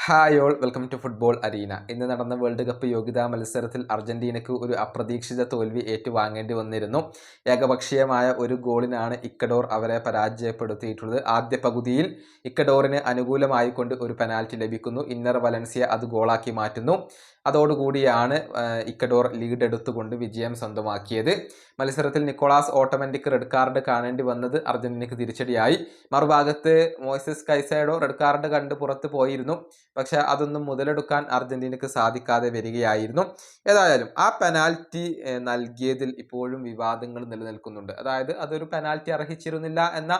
Hi all welcome to football arena. ഇന്ന് നടന്ന world cup യോഗ്യതാ മത്സരത്തിൽ അർജന്റീനയ്ക്ക് ഒരു അപ്രതീക്ഷിത തോൽവി ഏറ്റുവാങ്ങേണ്ടി വന്നിരുന്നു. ഏകപക്ഷീയമായ ഒരു ഗോളിനാണ് ഇക്വഡോർ അവരെ പരാജയപ്പെടുത്തിയിട്ടുള്ളത്. ആദ്യ പകുതിയിൽ ഇക്വഡോറിന് അനുകൂലമായിക്കൊണ്ട് ഒരു പെനാൽറ്റി ലഭിക്കുന്നു. ഇന്നർ വലൻസിയ അത് ഗോളാക്കി മാറ്റുന്നു. അതോടുകൂടിയാണ് ഇക്വഡോർ ലീഡ് എടുത്തുകൊണ്ട് വിജയം സ്വന്തമാക്കിയത്. മത്സരത്തിൽ നിക്കോളാസ് ഓട്ടോമാറ്റിക് റെഡ് കാർഡ് കാണേണ്ടി വന്നത് അർജന്റീനയ്ക്ക് തിരിച്ചടിയായി. മറുഭാഗത്ത് മോയിസസ് കൈസേഡോ റെഡ് കാർഡ് കണ്ട് പുറത്ത് പോയിരുന്നു. പക്ഷെ അതൊന്നും മുതലെടുക്കാൻ അർജന്റീനക്ക് സാധിക്കാതെ വരികയായിരുന്നു. ഏതായാലും ആ പെനാൽറ്റി നൽകിയതിൽ ഇപ്പോഴും വിവാദങ്ങൾ നിലനിൽക്കുന്നുണ്ട്. അതായത് അതൊരു പെനാൽറ്റി അർഹിച്ചിരുന്നില്ല എന്ന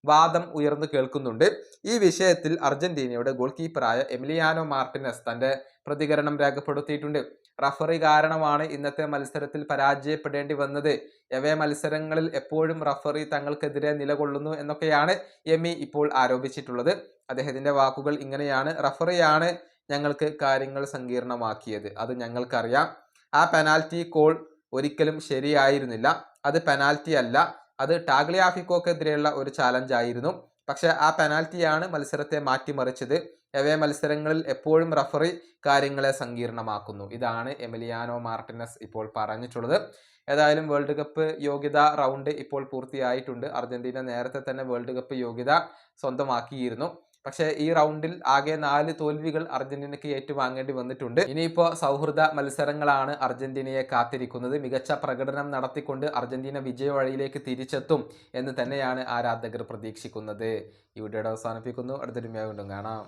വാദം ഉയർന്നു കേൾക്കുന്നുണ്ട്. ഈ വിഷയത്തിൽ അർജന്റീനയുടെ ഗോൾ കീപ്പറായ എമിലിയാനോ മാർട്ടിനസ് തന്റെ പ്രതികരണം രേഖപ്പെടുത്തിയിട്ടുണ്ട്. റഫറി കാരണമാണ് ഇന്നത്തെ മത്സരത്തിൽ പരാജയപ്പെടേണ്ടി വന്നത്. എവേ മത്സരങ്ങളിൽ എപ്പോഴും റഫറി തങ്ങൾക്കെതിരെ നിലകൊള്ളുന്നു എന്നൊക്കെയാണ് എമി ഇപ്പോൾ ആരോപിച്ചിട്ടുള്ളത്. അദ്ദേഹത്തിന്റെ വാക്കുകൾ ഇങ്ങനെയാണ്: റഫറിയാണ് ഞങ്ങൾക്ക് കാര്യങ്ങൾ സങ്കീർണമാക്കിയത്, അത് ഞങ്ങൾക്കറിയാം. ആ പെനാൽറ്റി കോൾ ഒരിക്കലും ശരിയായിരുന്നില്ല. അത് പെനാൽറ്റി അല്ല, അത് ടാഗ്ലിയാഫിക്കോക്കെതിരെയുള്ള ഒരു ചാലഞ്ച് ആയിരുന്നു. പക്ഷെ ആ പെനാൽറ്റിയാണ് മത്സരത്തെ മാറ്റിമറിച്ചത്. എവേ മത്സരങ്ങളിൽ എപ്പോഴും റഫറി കാര്യങ്ങളെ സങ്കീർണമാക്കുന്നു. ഇതാണ് എമിലിയാനോ മാർട്ടിനസ് ഇപ്പോൾ പറഞ്ഞിട്ടുള്ളത്. ഏതായാലും വേൾഡ് കപ്പ് യോഗ്യതാ റൗണ്ട് ഇപ്പോൾ പൂർത്തിയായിട്ടുണ്ട്. അർജന്റീന നേരത്തെ തന്നെ വേൾഡ് കപ്പ് യോഗ്യത സ്വന്തമാക്കിയിരുന്നു. പക്ഷേ ഈ റൗണ്ടിൽ ആകെ 4 തോൽവികൾ അർജന്റീനയ്ക്ക് ഏറ്റുവാങ്ങേണ്ടി വന്നിട്ടുണ്ട്. ഇനിയിപ്പോൾ സൗഹൃദ മത്സരങ്ങളാണ് അർജന്റീനയെ കാത്തിരിക്കുന്നത്. മികച്ച പ്രകടനം നടത്തിക്കൊണ്ട് അർജന്റീന വിജയ വഴിയിലേക്ക് തിരിച്ചെത്തും എന്ന് തന്നെയാണ് ആരാധകർ പ്രതീക്ഷിക്കുന്നത്. ഈ വീഡിയോയുടെ അവസാനിപ്പിക്കുന്നു. അടുത്തൊരു വീഡിയോ വീണ്ടും കാണാം.